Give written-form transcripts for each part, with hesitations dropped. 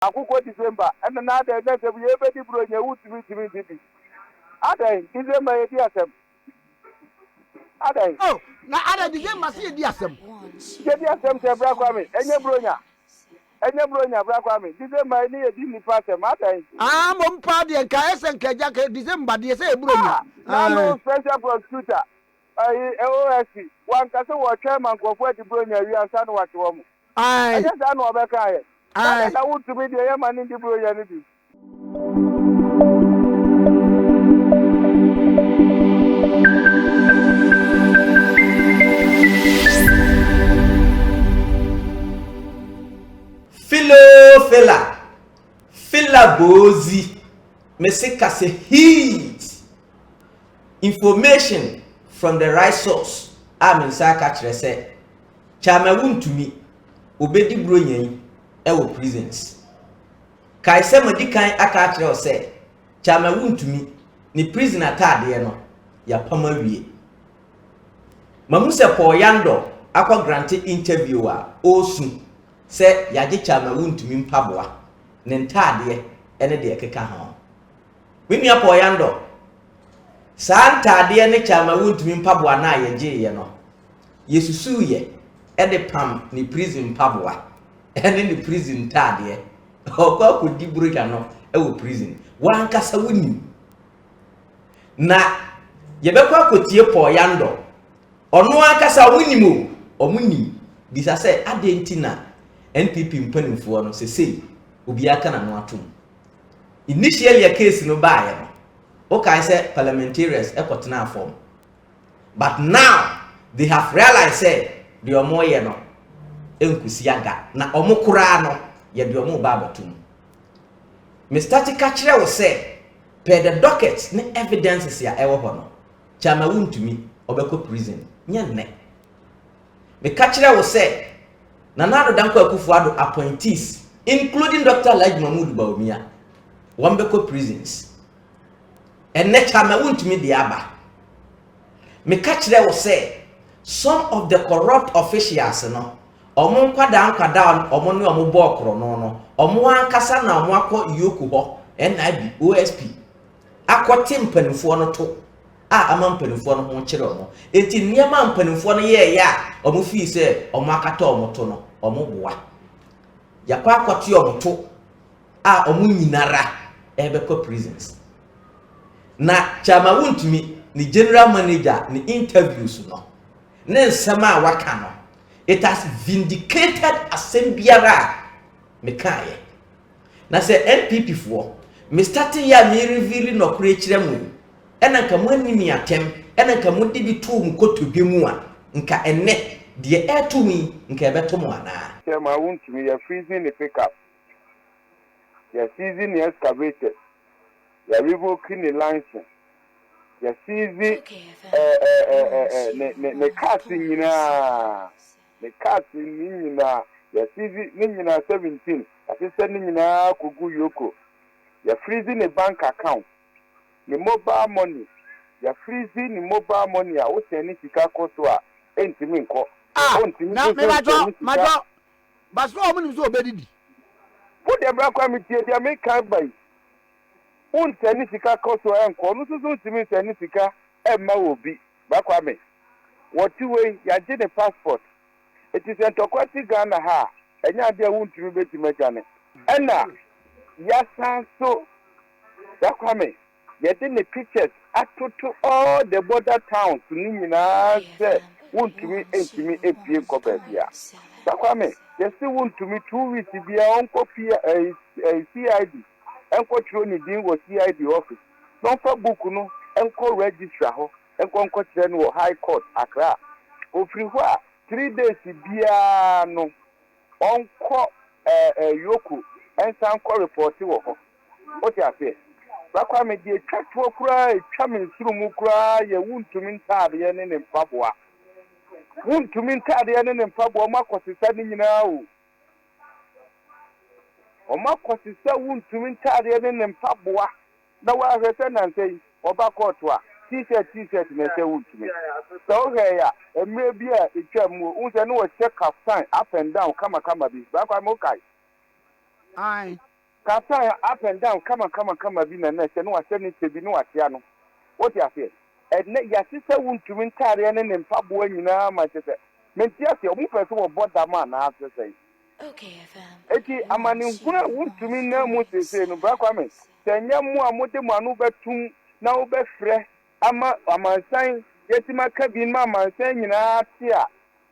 Akuko December, and another that we ever did bro, you would to me. Ada, December, yes, Ada. Oh, now Ada December, see, diasem. Get yourself to Braquami, and your bronya. And your bronya, Braquami. December, near Disney Pastor, Mata. I'm on party and Kayas and Kajak December, they say, Brunia. No special prosecutor. OSC. One castle or chairman of what the bronya, you are son what woman. I just don't know about Kaya. I want to be the man in the bronya. Fila bozi mesika se heat information from the right source. Amen sa ka kire se chama Wontumi obedi bronyan e prisons kai se madikan aka kire o se chama Wontumi ni prison atade no ya pama wie mamu se Paul Yando akwa grant interview a osu se yaje chama Wontumi mpaboa ne ntade ene de keka ho winua Paul Yando sa ntade ne chama Wontumi mpaboa na yaje ye no yesusu ye ede pam ni prison mpaboa ene ni prison ntade okwa kodi buruja no e wo prison wankasa woni na yebekwa kotie Paul Yando ono ankasa woni mo omuni bisa se adentina NPP mpanimfo no sesei obi aka na no atom initially a case no bae no o kan say parliamentarians ekotena form but now they have realized say the omoye no enkusiaga na omokura no ye de omo ba batum Mr. Tikachire wo say per the docket ne evidences ya ewo ho no chama Wontumi obekọ prison nya ne me kachire wo say Nanado Danko Akufo-Addo appointees including Dr. Elijah Mahmoud Bawumia wambeko prisons and ne chama Wontumi de aba me kachire wo say some of the corrupt officials no omo nkwada omo ne omo bokro no omo ankasa na omo akọ yoku ho NIB OSP akọte mpanimfo no to ama mpanimfo no ho kire omo enti niam mpanimfo no ye ya omo fi se omo akata omo to no omo boa yakwa akọte omo to omo nyinara ebekọ prisons na chama Wontumi ni general manager ni interviews no ne nsema waka no it has vindicated asembiara mekaye na se NPP for me starting ya me reveal no kure kire mu ena nka mu animi atem ena nka mu de bi to mu kotodwe mu a nka enne de etumi nka ebeto mu ana Chama Wontumi ya freezing the pickup ya season the excavator ya revoking the license ya season ne casting nyina the casting nyina ya season nyina 17 assistant nyina kugu yoko ya freezing a bank account the mobile money ya freezing the mobile money a o send sika koso a entimi nko na me majo baso omo ni so obedidi put the black committee they make can buy un send sika koso enko no so ntimi send sika emma obi bakwame what way ya je the passport it is entokwati Ghana ha enya de Wontumi betimagane ena ya sanso bakwame ya de the pictures atoto all the border towns ni nyina se Wontumi entimi epie kobabia bakwame ya se Wontumi 2 weeks bia onko CID enko tro ni din wo CID office don't for book no enko register ho enko kire no high court Accra ofiri ho a 3 days bia no onko yoku ensan ko report wo ho o ti afi bakwame die twatwo kura etwa mensuru mu kura ye Wontumi ntade ye ne mpaboa Wontumi ntade ye ne mpaboa makosisa ni nyina o omakosisa Wontumi ntade ye ne mpaboa na wa hwese nantai oba court a t-shirt na se Wontumi so he ya emre bi a etwa mu unse no wo check up sign up and down kama bi bakwame okay ai Kasa up and down, come be na next, and was sending to be no atiano. What you say? And your sister won't to win carrier and Pablo, you know, my sister. Mentia, your person will bought that man after saying. Okay, Eti amani nkuna wuntumi na mu sese no bra kwa me senya mu amode mu anu betum na wo befrɛ ama amansan yetima ka bi ma amansan nyina te a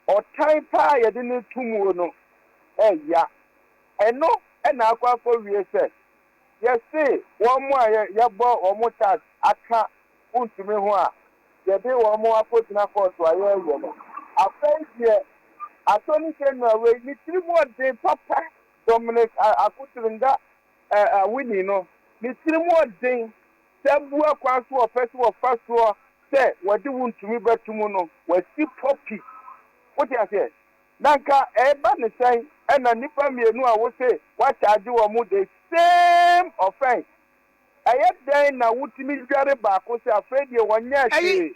otan pa ye de ne tumu no ya eno na akwa fo wie se ye se wo mu a ye bo wo mu tax aka wuntumi ho a ye de wo mu apotina court wa ye no afenje atoni kenwa we ni trimo de papa Dominic akutulinda winning no ni trimo de sebua kwanso of festival faso say wadi wuntumi batumu no wasi poppy what you say nanka eba ne sai na nipa mienu a wo say wa charge wo mu the same offense ayɛ dan na wutumi dware baako say afredi e wonya hwe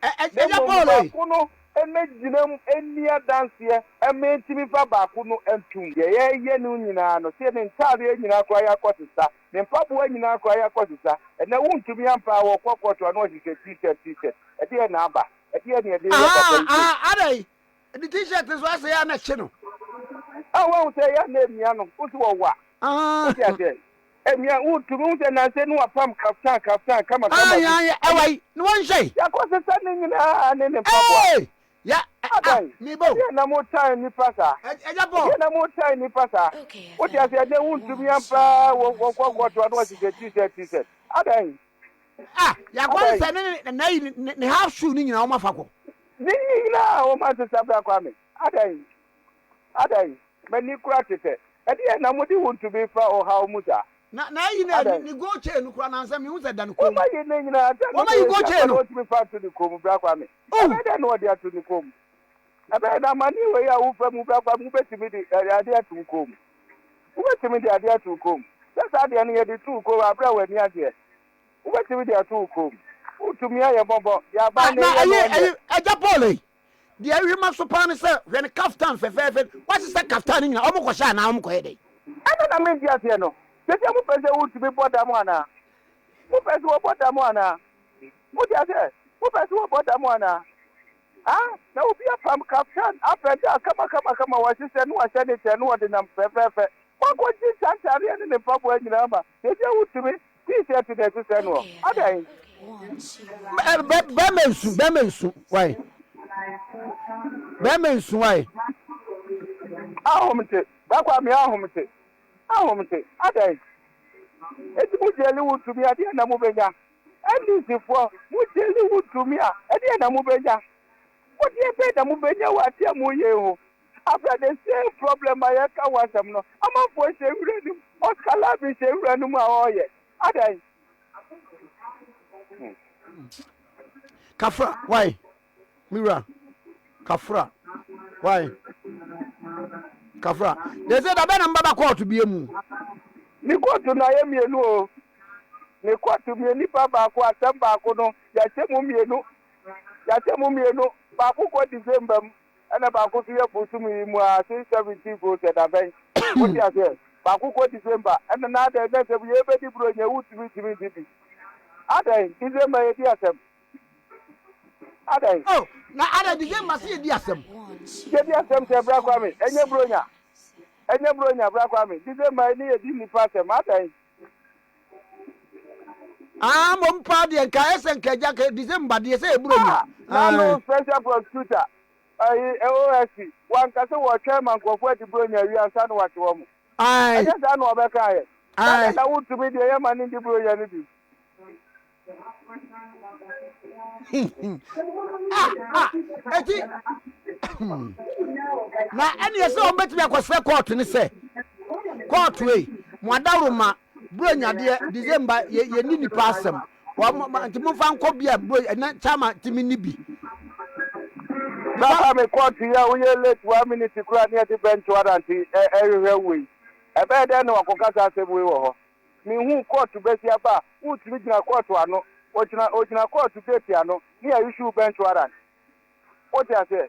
Paul emejinam enia danse ementimi fa baako no entum ye no nyina no se ne ntare nyina kwa ya kotisa ne mpabo nyina kwa ya kotisa na wuntumi ampa wo kokoto no hike t-shirt e de na aba e de ne de adai the t-shirt is what say na chi no wo say ya na emia no wo wo wa o ti ade emia wuntumi se na se no apam kaftan kama ya awai no won say ya kotisa ne nyina ne mpabo ya mi bo na mo time ni pasa eja bo na mo time ni pasa o ti ase de wuntumi ampa wo kokoto no hike t-shirt adan ya kwa se ne half shoe ni nyina o mafako ni nyina o ma se sabra kwa me adan mani kura tete e de na mo di wuntumi fa o ha o musa na yi na ni go chain kura na nsa mi hu se dan ko o ma yi ne nyina o ma yi go chain no o ti fa to di ko mu bra kwa me e de no de atu di ko mu abe na mani we ya wo fa mu bra kwa mu betimi di ade atu ko mu wo betimi di ade atu ko mu sasa de ne ye di tu ko abra we ni ade wo betimi di atu ko mu utumi aye bobo ya ba ne ye eja Paul di awi ma so pa ne se hwe ne kaftan fefefe what is that kaftan ni o mo ko sha na o mo ko ye dey ana na me di ase no sese mo pese utumi boda mo ana mo pese wo boda mo ana mo di ase mo pese wo boda mo ana na obi afam kaftan apenda kama wasise no wasane te no de nam fefefe kwako ji chantare ne pabo anyina ma sese utumi t-shirt de sese no adan Bemensu why Bemensu why ahomte bakwa me ahomte adan eti mu jeli utumi ade na mu benya andisifo mu jeli utumi a ade na mu benya what you say na mu benya wa tia mu ye ho after the same problem I ka wasam no amafo se wurenu o kala bi se wurenu ma oye adan Kafra why Mira Kafra why Kafra they say that be number court bi emu ni court na ye mienu o ni court mienu pa ba ko atem ba ko no ya chemu mienu ba ko December ana ba ko fiye busumi mu a 670 go te da ben o ti ase ba ko December ana na da na se ye be di bro nya utimi dibi adan December ye di asem adan oh na ada December si di asem ye di asem te bra kwa me enye bro nya bra kwa me December ni ye di ni pa asem adan mo mpa de nka esen kaja ka December de se eburo nya no special prosecutor OSC wan ka se wo chairman kwofo di bro nya wi ansa no wate wo mo ai aja no obeka ye na wutumi de ye mani di bro nya ni bi eti na ene ye se o betimi akwose court ni se court we mo adaroma bro nya de December ye ni nipa asem wa ntimo fa nko bia bro na chama timi ni bi baba me court ya wo ye late 1 minute kura ni the bench warrant everywhere we e be de no akokasa asem we wo ho mi hu court besi aba utimi gina court ano ojina court gate ano ni issue bench warrant what you say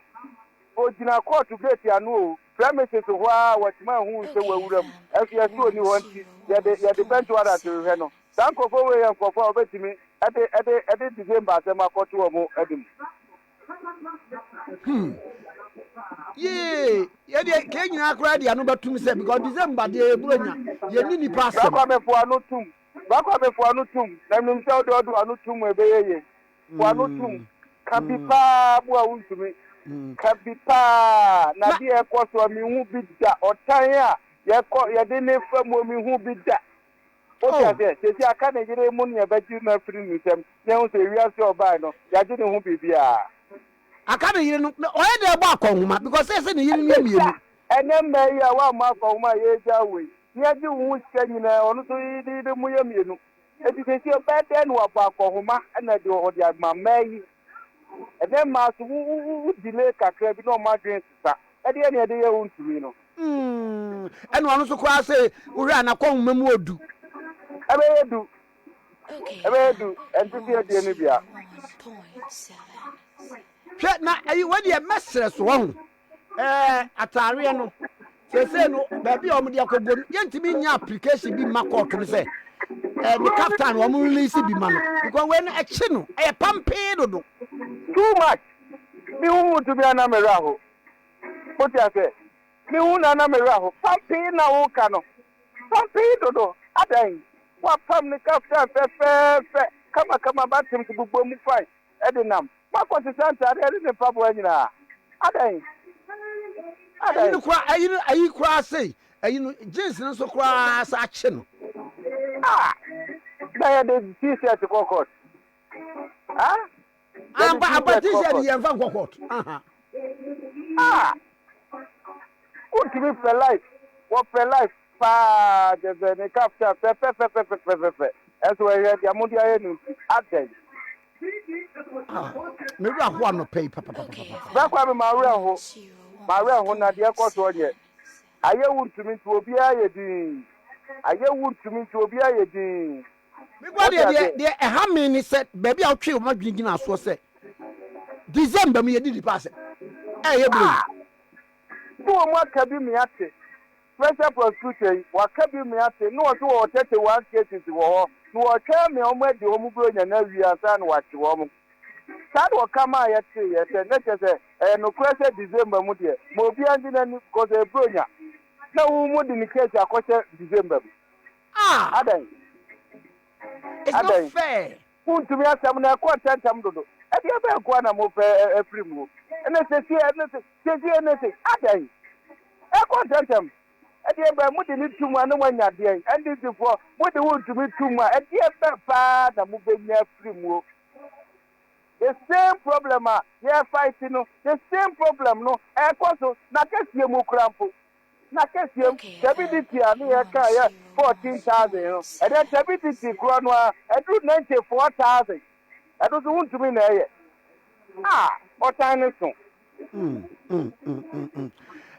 ojina court gate ano premises wha what man who say we wuram as you so ni wanti ya de bench order to hwe no dan kofo we yan kofo obetimi ade December asema koto omo adim ye de kenya akra dia no batum say because December de buronya ye ni pass ba mefo anu tum na nim say do anu tum ebeyeye fo anu tum kabipa bu a wuntumi kabipa na di ekoso mi hu bi da otan a ye de ne famu mi hu bi da o ti ase se aka na yire mu ne ba ji na firi mi sem ne hu se wiase obai no ya ji ne hu bibia aka na yire no o ye de gba akonhuma because say ne yire ne mienu ene me ya wa ma akonhuma ye ja we ni aji hu se nyina onu so yi de mu ye mienu eti se ba de no wa akonhuma na de o de ma mai ene ma so wu delay kakra bi no ma dwen sisa ede ne de ye wuntumi no ene onu so kwa say uri anakonhuma mu odu ebedu entu tie de ne bia hwe na ayi wadi e mesre so ho atare no se no ba bia o mo de akogbo yentimi nya application bi ma court no say the captain o mo release bi ma no because when e chi no e pampe dodo too much mi hu to be na meraho o ti ase mi hu na meraho pampe na wo ka no pampe dodo adan wa pam ni captain fe kama batim ku gbogbo mu fine edinam ma ko se santa ade ne pabo anyina adan ayi kura say ayi no jeans no so kura sa chi no na ya de t-shirt kokot aba t-shirt ye van kokot ultimate for life pa de ne capture pe eso we ya mudi aye nu aden me ru ahwa no pay papa ba kwa me ma ru ho na de koto ye aye ultimate obi aye din me gwa de ha me ni set baby a twe o ma dwingina so se December me ye di pass ye bro do mo ka bi me ate special prosecutor wa ka bi me ate no so wo tete 1 cases wo no wo twa me o ma di o mu bro nya na wi asa no wa chi wo mu sad wo kama ye te na che no kwese December mu de mo bi andi na ni ko se bro nya na wo mu di ni case akose December adan it's not fair Wontumi asam na ko tantam dodo e de be ko na mo fe afri mu ene se adan e ko tantam e de be mu de ni tuma na wanya de en de fo mu de wontumi tuma e de be pa na mu be nya afri mu the same problem we are fighting no the same problem no e ko so na kesie mu krampo na kesiem stability ani e ka ya 14,000 no e de stability kro no e do 94,000 e do so wontumi na ye o tan so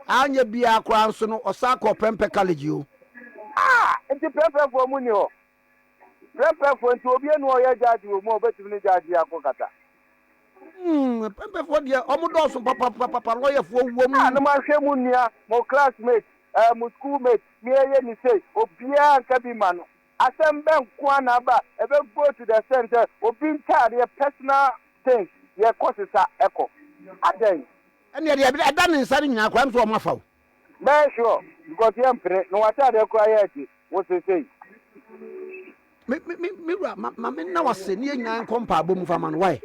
anya bia akra nso no osako pempe college o enti pempe fo mu ni ho pempe fo enti obi enu o ye jaji o mo obetumi ni jaji akokata pempe fo dia omudo so papa lawyer fo wo mu na ma hwe mu nia mo classmate mo schoolmate mi eye ni say obia nka bi ma no asem ben kwa na ba e be go to the center obi nta de personal things ye kosisa eko adan ene de ada ne nsari nyina kwa mso o mafaw be sure because ye mpre no wata de kwa ye ti wo say me ma me na wase ne nyina nkompa abom fa man why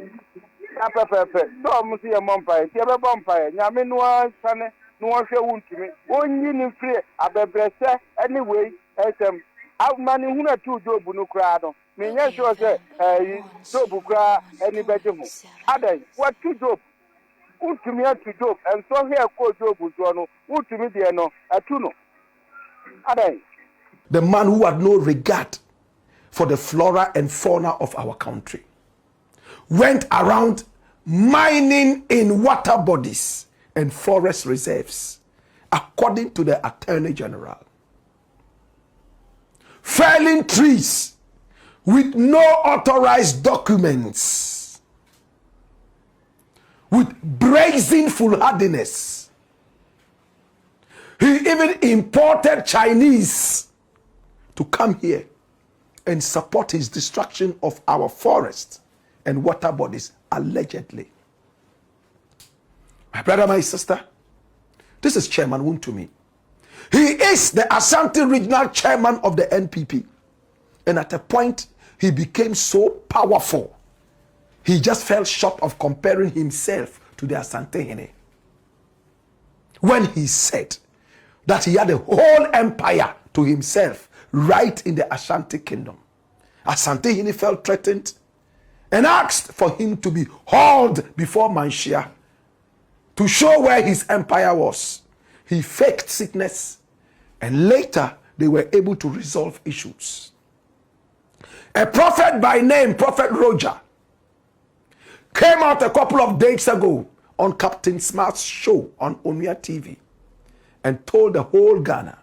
pepe so mo si ye mompa ti e be bompa nyame no asane no hwe wontumi onyi ni free abebrese anyway esem amani huna tu job no kra no me nya sure say job kra ani beje ho adan what tu job wontumi atu job and so here ko job so no wontumi de no atu no adan the man who had no regard for the flora and fauna of our country went around mining in water bodies and forest reserves, according to the Attorney General. Felling trees with no authorized documents, with brazen foolhardiness, He even imported Chinese to come here and support his destruction of our forests and water bodies, allegedly. My brother, my sister, this is Chairman Wontumi. He is the Ashanti Regional Chairman of the NPP. And at a point, he became so powerful, he just fell short of comparing himself to the Asantehene. When he said that he had a whole empire to himself right in the Ashanti kingdom. Asantehene felt threatened and asked for him to be hauled before Manshia to show where his empire was. He faked sickness, and later they were able to resolve issues. A prophet by name, Prophet Roger, came out a couple of days ago on Captain Smart's show on Omia TV and told the whole Ghana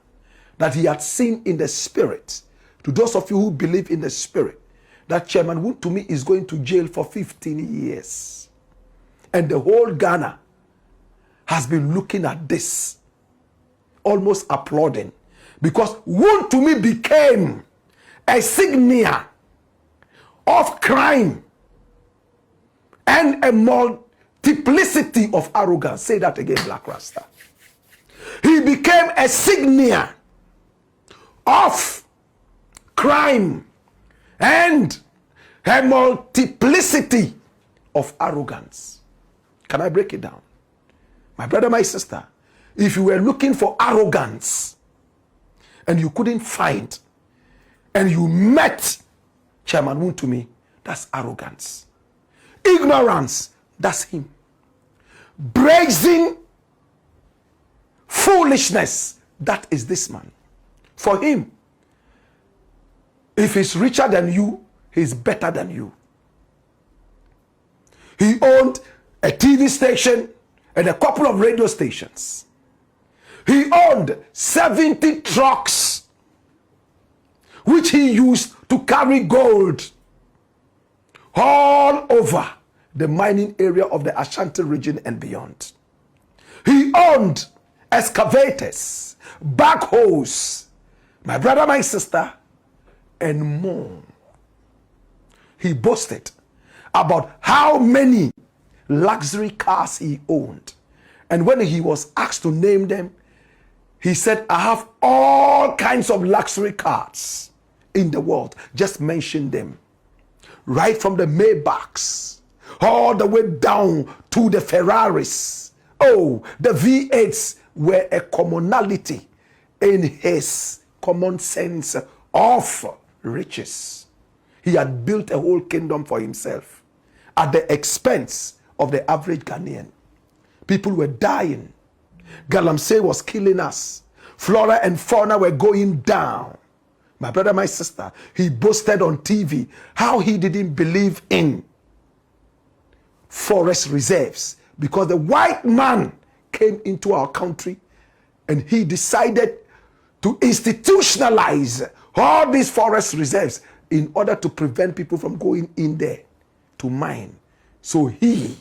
that he had seen in the spirit, to those of you who believe in the spirit, that Chairman Wontumi is going to jail for 15 years. And the whole Ghana has been looking at this, almost applauding, because Wontumi became a signia of crime and a multiplicity of arrogance. Say that again, Black Rasta. He became a signia of crime and a multiplicity of arrogance. Can I break it down? My brother, my sister, if you were looking for arrogance and you couldn't find, and you met Chairman Wontumi, that's arrogance. Ignorance, that's him. Brazen foolishness, that is this man. For him, if he's richer than you, he's better than you. He owned a TV station and a couple of radio stations. He owned 70 trucks, which he used to carry gold all over the mining area of the Ashanti region and beyond. He owned excavators, backhoes, my brother, my sister, and more. He boasted about how many luxury cars he owned. And when he was asked to name them, he said, I have all kinds of luxury cars in the world. Just mention them. Right from the Maybachs, all the way down to the Ferraris. Oh, the V8s were a commonality in his common sense of riches. He had built a whole kingdom for himself at the expense of the average Ghanaian. People were dying. Galamsey was killing us. Flora and fauna were going down. My brother, my sister, he boasted on TV how he didn't believe in forest reserves because the white man came into our country and he decided to institutionalize all these forest reserves in order to prevent people from going in there to mine. So he,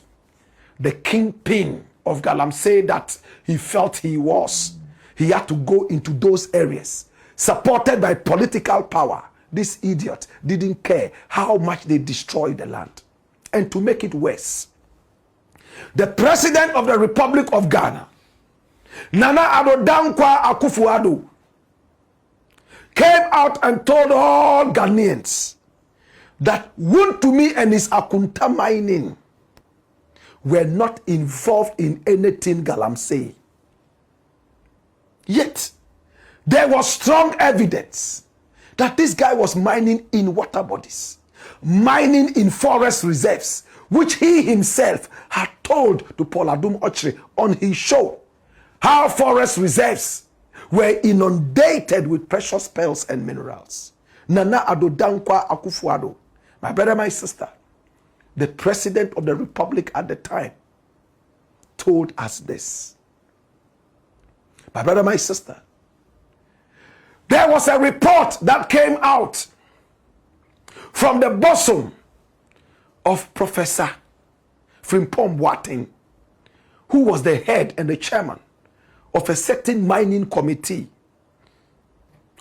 the kingpin of Galamsey that he felt he was, he had to go into those areas, supported by political power. This idiot didn't care how much they destroyed the land. And to make it worse, the president of the Republic of Ghana, Nana Addo Dankwa Akufo-Addo, came out and told all Ghanaians that Wontumi and his Akunta mining were not involved in anything Galamsey. Yet, there was strong evidence that this guy was mining in water bodies, mining in forest reserves, which he himself had told to Paul Adum Ochre on his show, how forest reserves were inundated with precious pearls and minerals. Nana Addo Dankwa Akufo-Addo, my brother, my sister, the president of the republic at the time, told us this. My brother, my sister, there was a report that came out from the bosom of Professor Frimpong Boateng, who was the head and the chairman of a certain mining committee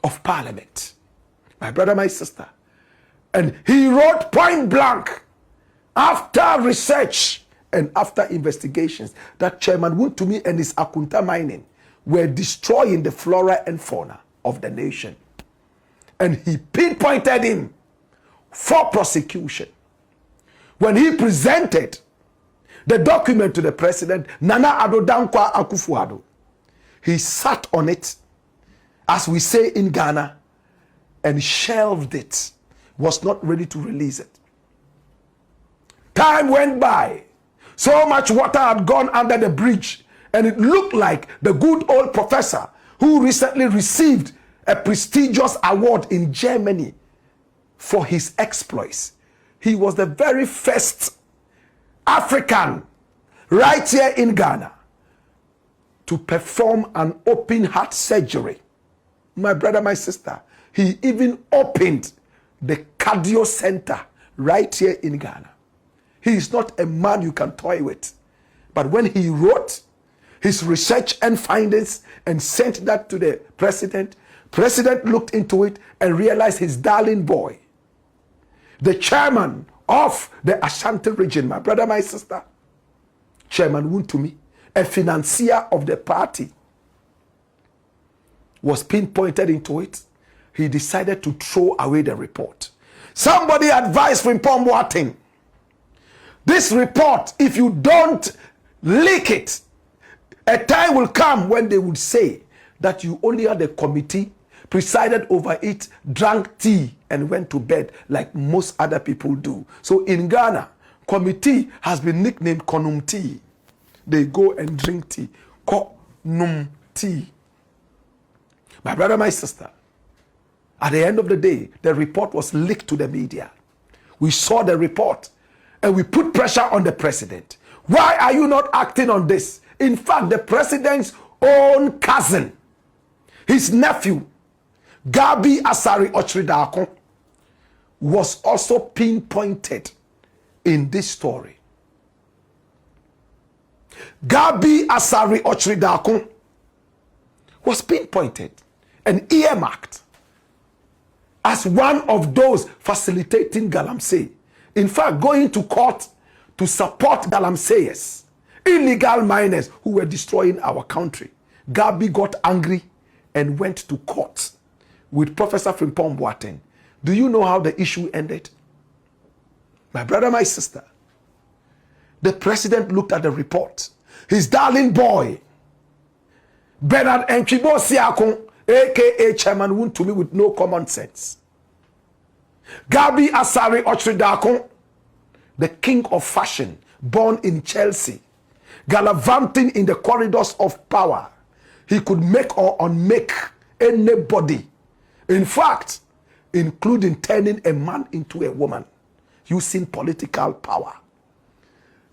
of parliament. My brother, my sister. And he wrote point blank, after research and after investigations, that Chairman Wontumi and his Akunta mining were destroying the flora and fauna of the nation. And he pinpointed him for prosecution. When he presented the document to the president, Nana Addo Dankwa Akufo-Addo, he sat on it, as we say in Ghana, and shelved it, was not ready to release it. Time went by. So much water had gone under the bridge, and it looked like the good old professor who recently received a prestigious award in Germany for his exploits. He was the very first African right here in Ghana to perform an open heart surgery. My brother, my sister, he even opened the cardio center right here in Ghana. He is not a man you can toy with. But when he wrote his research and findings and sent that to the president, president looked into it and realized his darling boy, the chairman of the Ashanti region, my brother, my sister, Chairman Wontumi, a financier of the party, was pinpointed into it. He decided to throw away the report. Somebody advised Frimpong Boateng, this report, if you don't leak it, a time will come when they would say that you only had a committee, presided over it, drank tea, and went to bed like most other people do. So in Ghana, committee has been nicknamed Konum tea. They go and drink tea. Konum tea. My brother, my sister, at the end of the day, the report was leaked to the media. We saw the report and we put pressure on the president. Why are you not acting on this? In fact, the president's own cousin, his nephew, Gabi Asari Ochridakon, was also pinpointed in this story. Gabi Asari Ochridakon was pinpointed and earmarked as one of those facilitating galamsey. In fact, going to court to support galamseyers, illegal miners who were destroying our country. Gabi got angry and went to court with Professor Frimpong Boateng. Do you know how the issue ended? My brother, my sister, the president looked at the report. His darling boy, Bernard Enchibo Siakon, aka Chairman Wontumi with no common sense. Gabi Asari Ochridakon, the king of fashion, born in Chelsea, gallivanting in the corridors of power. He could make or unmake anybody. In fact, including turning a man into a woman using political power.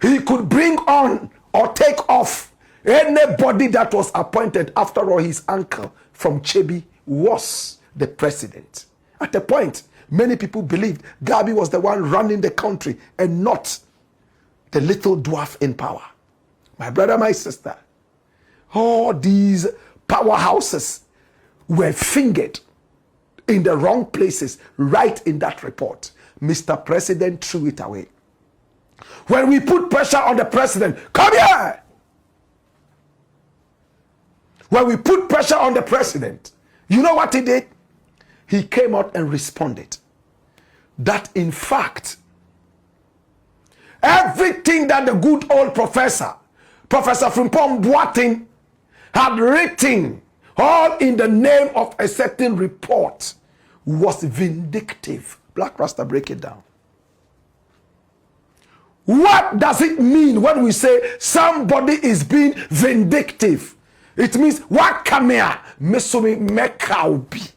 He could bring on or take off anybody that was appointed. After all, his uncle from Chebi was the president. At a point, many people believed Gabi was the one running the country and not the little dwarf in power. My brother, my sister, all these powerhouses were fingered in the wrong places right in that report. Mr. President threw it away. When we put pressure on the president, come here! When we put pressure on the president, you know what he did? He came out and responded that in fact, everything that the good old Professor Frimpong Boateng had written, all in the name of a certain report, was vindictive. Black Rasta, break it down. What does it mean when we say somebody is being vindictive? It means, what kamea mesumi mekaubi.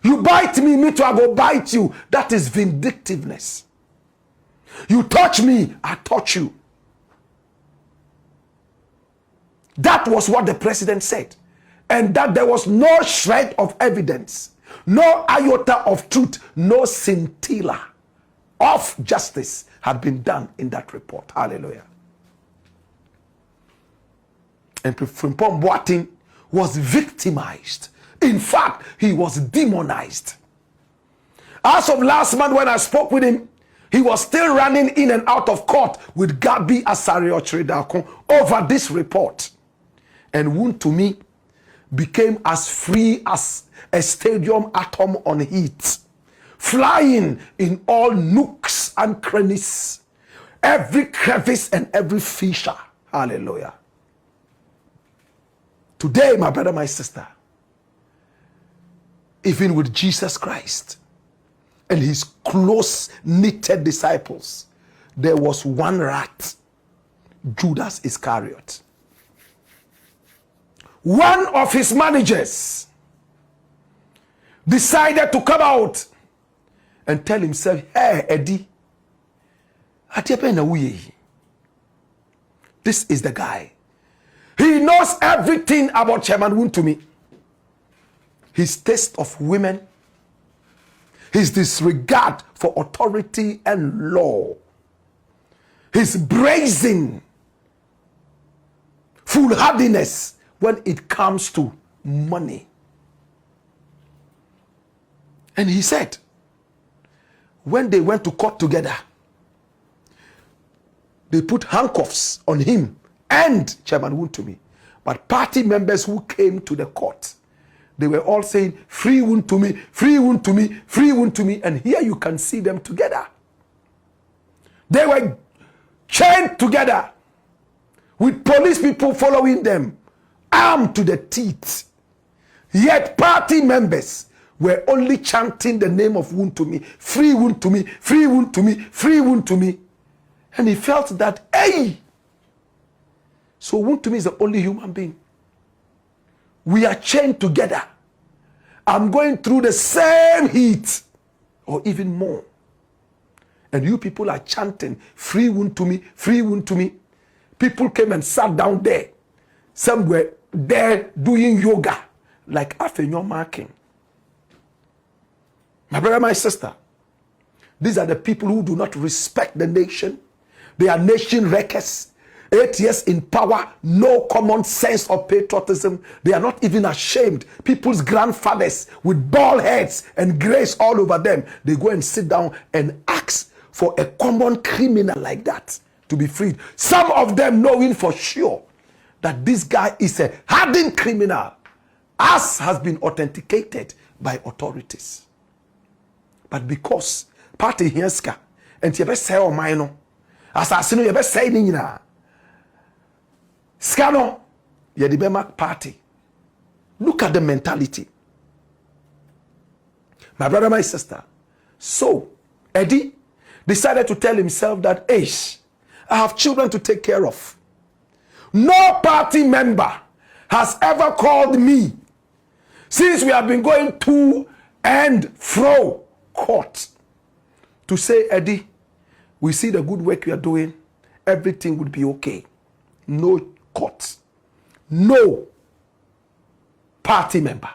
You bite me, me too, I go bite you. That is vindictiveness. You touch me, I touch you. That was what the president said. And that there was no shred of evidence, no iota of truth, no scintilla of justice had been done in that report. Hallelujah. And Frimpong Boateng was victimized. In fact, he was demonized. As of last month when I spoke with him, he was still running in and out of court with Gabi Asare-Ochredakun over this report. And Wontumi became as free as a stadium atom on heat, flying in all nooks and crannies, every crevice and every fissure. Hallelujah. Today, my brother, my sister, even with Jesus Christ and his close-knitted disciples, there was one rat, Judas Iscariot. One of his managers decided to come out and tell himself, hey, Eddie, this is the guy. He knows everything about Chairman Wontumi. His taste of women, his disregard for authority and law, his brazen foolhardiness when it comes to money. And he said, when they went to court together, they put handcuffs on him and Chairman Wontumi. But party members who came to the court, they were all saying, free Wontumi, free Wontumi, free Wontumi. And here you can see them together. They were chained together with police people following them, armed to the teeth. Yet party members were only chanting the name of Wontumi, free Wontumi, free Wontumi, free Wontumi. And he felt that, hey, so Wontumi is the only human being. We are chained together. I'm going through the same heat, or even more. And you people are chanting, free Wontumi, free Wontumi. People came and sat down there. Some were there doing yoga, like Afenyo marking. My brother, my sister, these are the people who do not respect the nation. They are nation wreckers. 8 years in power, no common sense of patriotism. They are not even ashamed. People's grandfathers with bald heads and grace all over them, they go and sit down and ask for a common criminal like that to be freed. Some of them knowing for sure that this guy is a hardened criminal, as has been authenticated by authorities. But because party hienska and you say o mine asasino you say ni nyina skano ye di bema party. Look at the mentality, my brother, my sister. So Eddie decided to tell himself that, I have children to take care of. No party member has ever called me since we have been going to and fro court to say, Eddie, we see the good work you are doing, everything would be okay. No court, no party member.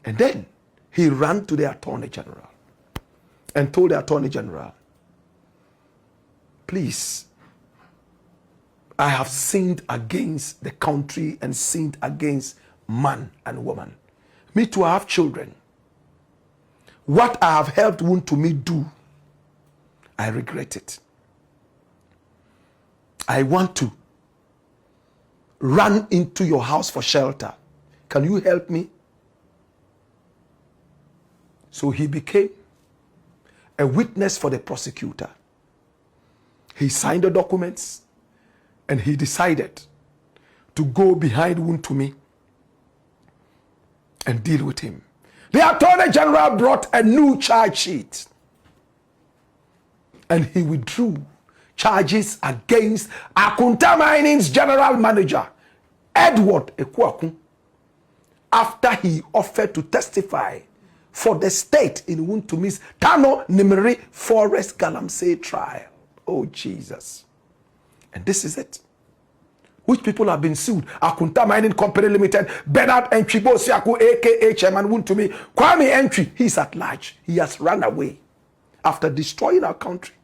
And then he ran to the Attorney General and told the Attorney General, please, I have sinned against the country and sinned against man and woman. Me too, I have children. What I have helped Wontumi do, I regret it. I want to run into your house for shelter. Can you help me? So he became a witness for the prosecutor. He signed the documents and he decided to go behind Wontumi and deal with him. The Attorney General brought a new charge sheet and he withdrew charges against Akunta Mining's general manager, Edward Ekwakun, after he offered to testify for the state in Wontumi's Tano Nimeri Forest Galamsey trial. Oh, Jesus. And this is it. Which people have been sued? Akunta Mining Company Limited, Bernard Enchibo Siaku, aka Chairman Wontumi, Kwame Entry, he's at large. He has run away after destroying our country.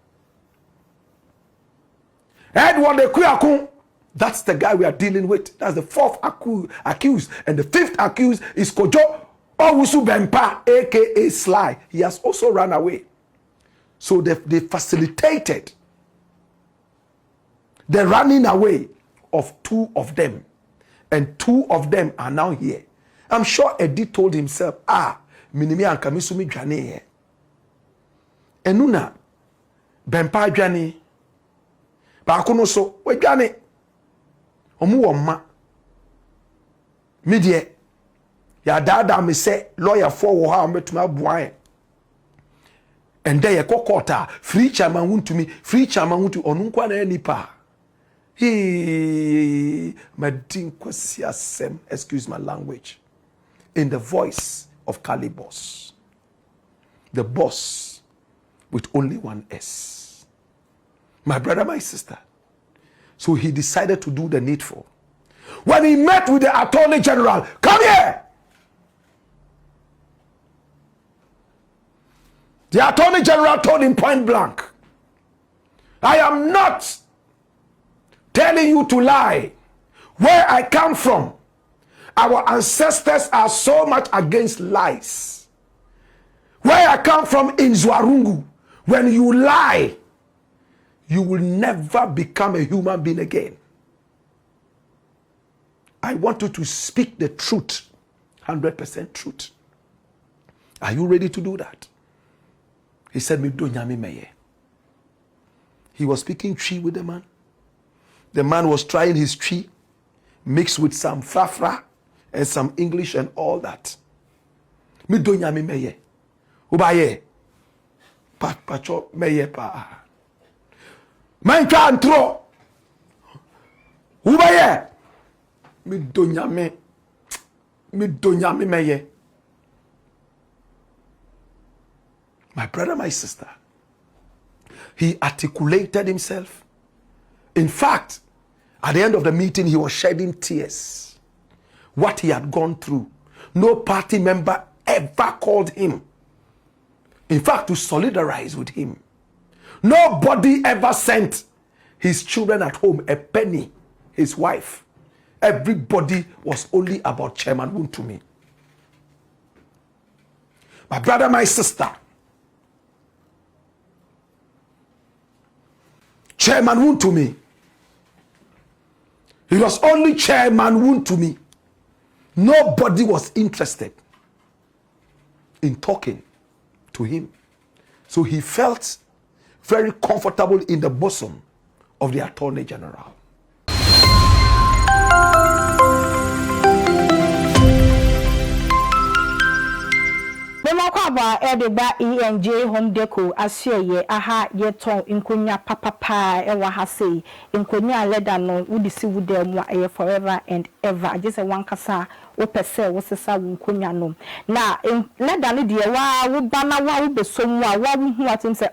Edward Ekwakun That's the guy we are dealing with. That's the fourth accused. And the fifth accused is Kojo Owusu Bempa, aka Sly. He has also run away. So they facilitated the running away of two of them. And two of them are now here. I'm sure Eddie told himself, minimi ankamisumi dwane here. Enuna, Bempa dwane. Bakuno so, we dwane. Omu woma. Midye. Ya dada me say, lawyer for wo ha metuma buan. And there you court free chairman Wontumi onunkwa na nipa. Excuse my language. In the voice of Calibos. The boss with only one S. My brother, my sister. So he decided to do the needful. When he met with the Attorney General, come here! The Attorney General told him point blank, I am not telling you to lie. Where I come from, our ancestors are so much against lies. Where I come from in Zwarungu, when you lie, you will never become a human being again. I want you to speak the truth, 100% truth. Are you ready to do that? He said, he was speaking tree with the man. The man was trying his tree, mixed with some fafra and some English and all that. Midonyami meye. Ubaye. Pacho meye pa. Manka antro. Ubaye. Midonyami meye. My brother, my sister, he articulated himself. In fact, at the end of the meeting, he was shedding tears. What he had gone through. No party member ever called him. In fact, to solidarize with him. Nobody ever sent his children at home a penny, his wife. Everybody was only about Chairman Wontumi. My brother, my sister, Chairman Wontumi. He was only Chairman Wontumi. Nobody was interested in talking to him. So he felt very comfortable in the bosom of the Attorney General. Kwaba edeba ENJ home deco asye aha yeton inkonya papa ewa ha sei inkonya leda no wudisi wudem wa forever and ever just one kasa wo pese wo sesa inkonya no na leda no de wa wo bana wa wo besom wa hu atim se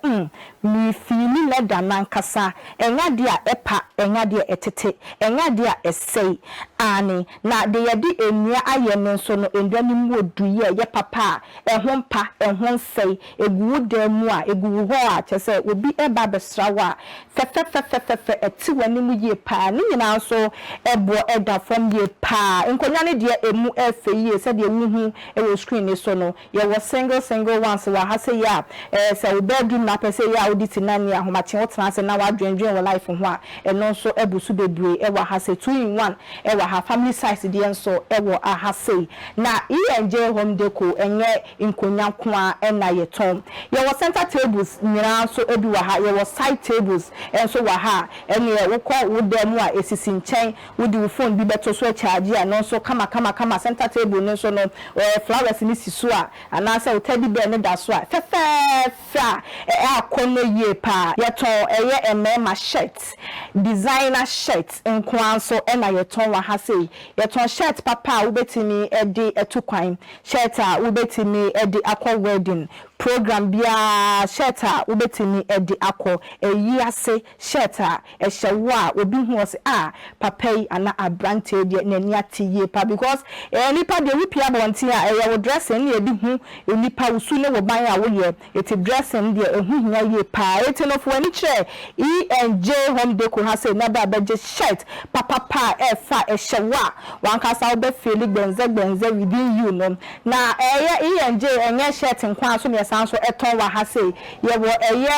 mi fili leda nan kasa enya de a epa enya de etete enya de a esei ani na de yedi enua ayeme so no endwani mu oduye ye papa pa ehon sei egu demu a egu ho a chese obi eba besrawa fe eti wani mu ye pa ni nyina so ebo eda from ye pa nkonya ne de emu efe ye se de wuhu e wo screen ni so no ye wo single once wa ha se ya se wo bedroom na pese ya audit na ni ahomache wo tena se na wa dwendwen wo life ho a eno so ebusu bebre e wa ha se 2 in 1 e wa ha family size de enso e wo aha se na ENJ home deco enye nkonya kwa ena yeton ye wo center tables nyina so ebi wa ha ye wo side tables enso wa ha ene wo kwa wo demu a esisi nchen wo di wo phone bi beto so charge a no so kama center table no so no flowers ni siso a ana se wo teddy bear ne da so a fa akono ye pa yeton eye emema shirt designer shirt nkwan so ena yeton wa ha sei yeton shirt papa wo betimi edi etukwan shirt a wo betimi edi akọ wedding program bia shirt a wo betimi edi akọ eyi ase shirt a ehyewo a obi hu ose papa yi ana abrante de nani atiye pa because nipa de wipia bonti a ye dressing ne edi hu nipa usu ne wo ban a wo ye eti dressing de ehu hia ye pa eti no fo ani kire ENJ home deco ha say na ba beje shirt papa pa e fa e hyewa wan kasa wo be feel gbenze within you no na ENJ enye shirt nkwa so ne san so eton wa ha say ye wo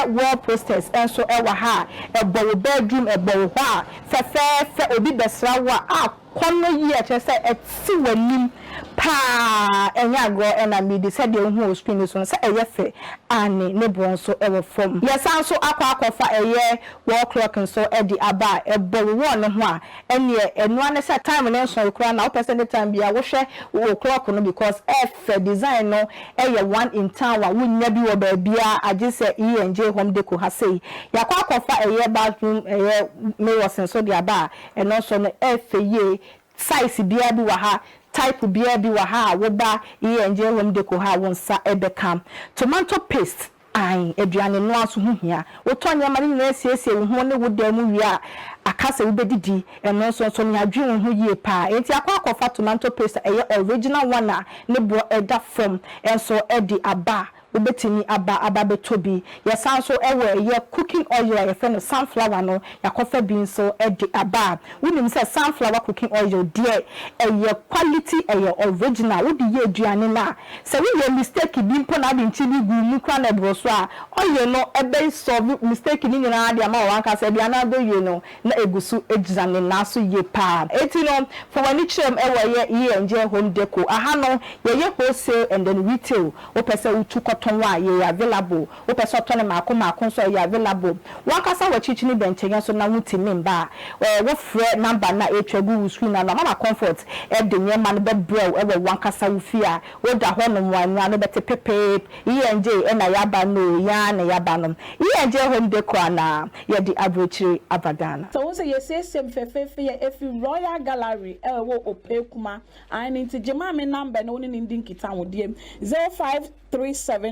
wall posters enso e wa ha e bo bedroom e bo ho a fe obi besra wa a kono yi a chese eti wanim pa enya go ena midi said de hu screen so say eye fe ani ne bon so e wo form yesan so akwa eye wall clock so e di aba e bo wo ne ho a ene enu ane say time ne so kura na o person time bia wo hwe wo clock no because e design no e one in town wa wunya bi wo ba bia age say ENJ home deco ha say yakwa eye bathroom eye mirrors so di aba eno so no e ye size bia bi wa ha type bia bi wa ha wo ba ENJ home deco ha wonsa ebekam tomato paste ai aduane no aso hu hia wo tonya mari na siesie wo ho ne wo da mu wi a akase wo bedidi eno so ne adwe wo ho yie pa enti akwa tomato paste original one a ne bro eda from enso edi aba ubetini aba betobi yesan so ewe ye cooking oil ye fe sunflower no yakofa bin so edi aba wunim say sunflower cooking oil there ye quality ye original wo di ye aduane na say we ye mistake bi mpo na bi nchibi gu mu kwa na bro so a oil no ebe solve mistake ni nyina ade ama wan ka say bia na do ye no na egusu ejane na so ye pa eti no for wani chrem ewe ye ENJ home deco aha no ye wholesale and then retail wo pese utu tonwa ye available wo person ton maako so ye available wan kasa wa chichi ni benchen so na wutimi mba wo frɛ number na etwagu screen na mama comfort e de nyema no be brew e wan kasa wo fia wo da ho no wanwa no bete pepe ENJ e na yaba no ya na yaba no ENJ home deco na ye di abrochiri abadana so wo say ye say sem fefefe ye efi Royal Gallery e wo opekuma and into jema me number no ni ndin kita wo die 0537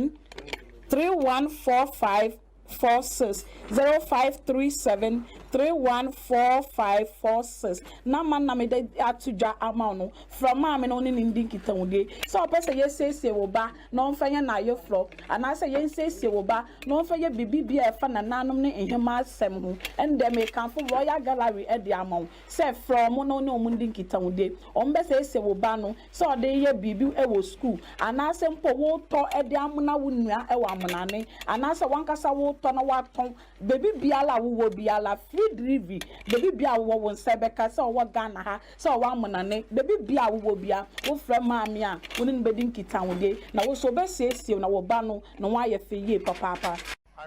314546 0537 314546 na man na me de atuja amount no from ma me no ni ndin kita wo die so person ye say wo ba no mfanya na yo flo ana say ye say wo ba no mfanya bibibia e fa na nanom ne ehema asem ho and dem e kan for Royal Gallery e de amount say from no ni omu ndin kita wo die on be say wo ba no so de ye bibi e wo school ana say mpo wo to e de amuna wo nua e wa amunane ana say wankasa wo to na wa ton bibibia la wo biala delivery baby bia wo won sebeka se o Ghana ha se o amunane baby bia wo bia wo fra maami a woni nbedi nkita wode na wo so be siesie na wo ba no na wa ye feye papa.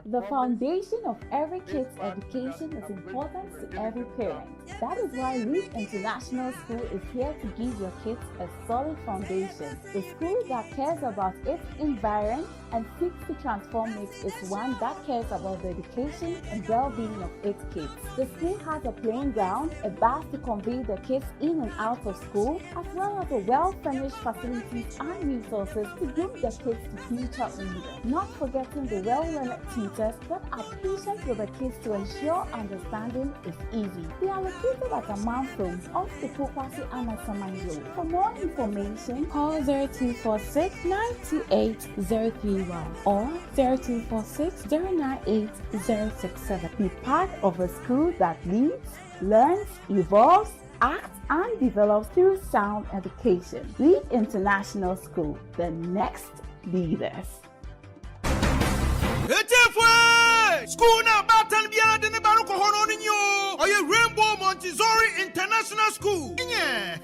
The foundation of every kid's education is important to every parent. That is why Leap International School is here to give your kids a solid foundation. The school that cares about its environment and seeks to transform it is one that cares about the education and well-being of its kids. The school has a playing ground, a bus to convey the kids in and out of school, as well as a well-furnished facilities and resources to groom the kids to future leaders. Not forgetting the well-learned teachers that are patient with the kids to ensure understanding is easy. They are located at Amanfrom off the Popasi Anasaman Road. For more information, call 0246 928 031 or 0246 098 067. Be part of a school that leads, learns, evolves, acts, and develops through sound education. Lead International School, the next leaders. School na batan biya de ne baro ko hono ni yo. Oye Rainbow Montessori International School. Yeah.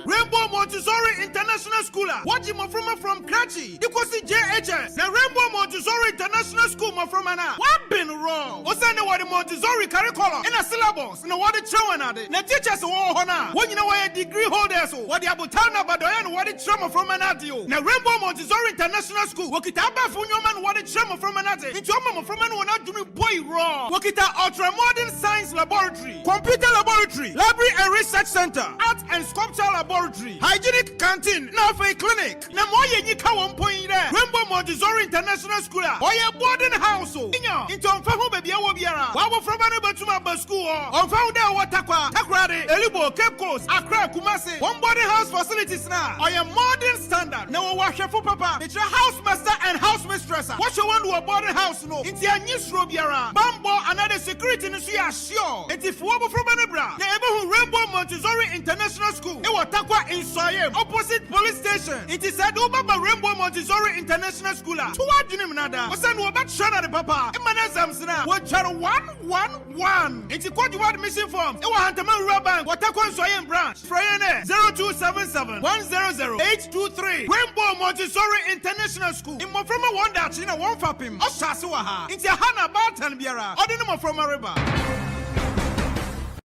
Rainbow Montessori International School. What you from Kratchi? Because the JHS. The Rainbow Montessori International School from ana. What been wrong? What's the what the Montessori curriculum in a syllabus? No what the trauma na de. The teachers wo hona. When you know why degree holders what the abutana badoyan what the trauma from ana dio. Na Rainbow Montessori International School. Wakitaba funyo man what the trauma from ana de. It's your mama from ana not doing boy wrong. Wakita ultra modern science laboratory, computer laboratory, library and research center, art and sculpture laboratory, hygienic canteen, now for a clinic. Na mo ye nika 1 point there. Rainbow Montessori International School. Oye boarding house. Inyo. Into onfahu baby awo biara. Wawo from ane batuma ba school. Onfahu de watakwa. Takrade. Elibo, Cape Coast, Accra, Kumasi. One boarding house facilities now. Oye modern standard. Now wash for papa. It's your house master and house mistress. What you want to a boarding house no? It's your new biara. Bambo another security no see sure. It's if wabo from anebra. The ebe Rainbow Montessori International School. Ewa takwa in Soyem. Opposite police station. It is said Ubaba Rainbow Montessori International School. Tuwa jinim nada. Osan wabat shana de papa. Emana zamsina. Wacharo 111. It's quite you want missing forms. Ewa Hantaman Rabank. Watakwa in Soyem branch. Frayene 0277 100 823. Rainbow Montessori International School. In Moframa Wanda China one fapim. Oshasuaha. It's a Hana Bartan Biara. Ordinamo from a river.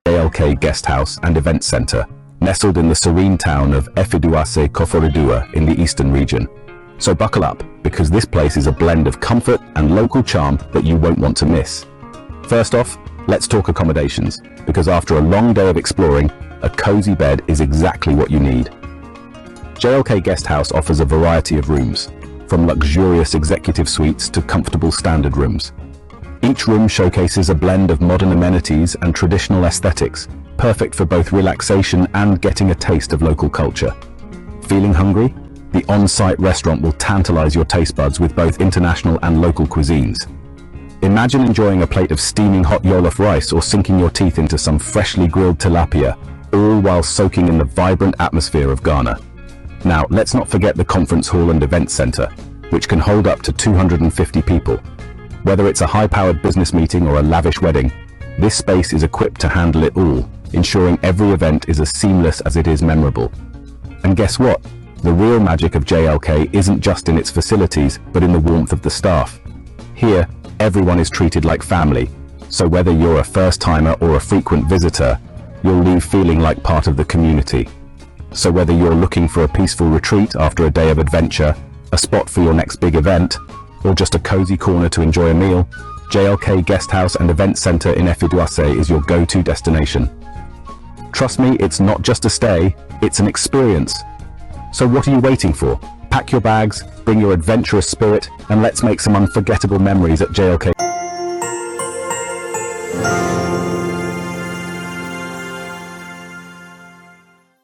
JLK Guest House and Event Center, nestled in the serene town of Efiduase Koforidua in the eastern region. So buckle up, because this place is a blend of comfort and local charm that you won't want to miss. First off, let's talk accommodations, because after a long day of exploring, a cozy bed is exactly what you need. JLK Guest House offers a variety of rooms, from luxurious executive suites to comfortable standard rooms. Each room showcases a blend of modern amenities and traditional aesthetics, perfect for both relaxation and getting a taste of local culture. Feeling hungry? The on-site restaurant will tantalize your taste buds with both international and local cuisines. Imagine enjoying a plate of steaming hot jollof rice or sinking your teeth into some freshly grilled tilapia, all while soaking in the vibrant atmosphere of Ghana. Now, let's not forget the conference hall and event center, which can hold up to 250 people. Whether it's a high-powered business meeting or a lavish wedding, this space is equipped to handle it all, ensuring every event is as seamless as it is memorable. And guess what? The real magic of JLK isn't just in its facilities, but in the warmth of the staff. Here, everyone is treated like family, so whether you're a first-timer or a frequent visitor, you'll leave feeling like part of the community. So whether you're looking for a peaceful retreat after a day of adventure, a spot for your next big event, or just a cozy corner to enjoy a meal, JLK Guest House and Event Center in Efiduase is your go-to destination. Trust me, it's not just a stay, it's an experience. So what are you waiting for? Pack your bags, bring your adventurous spirit, and let's make some unforgettable memories at JLK.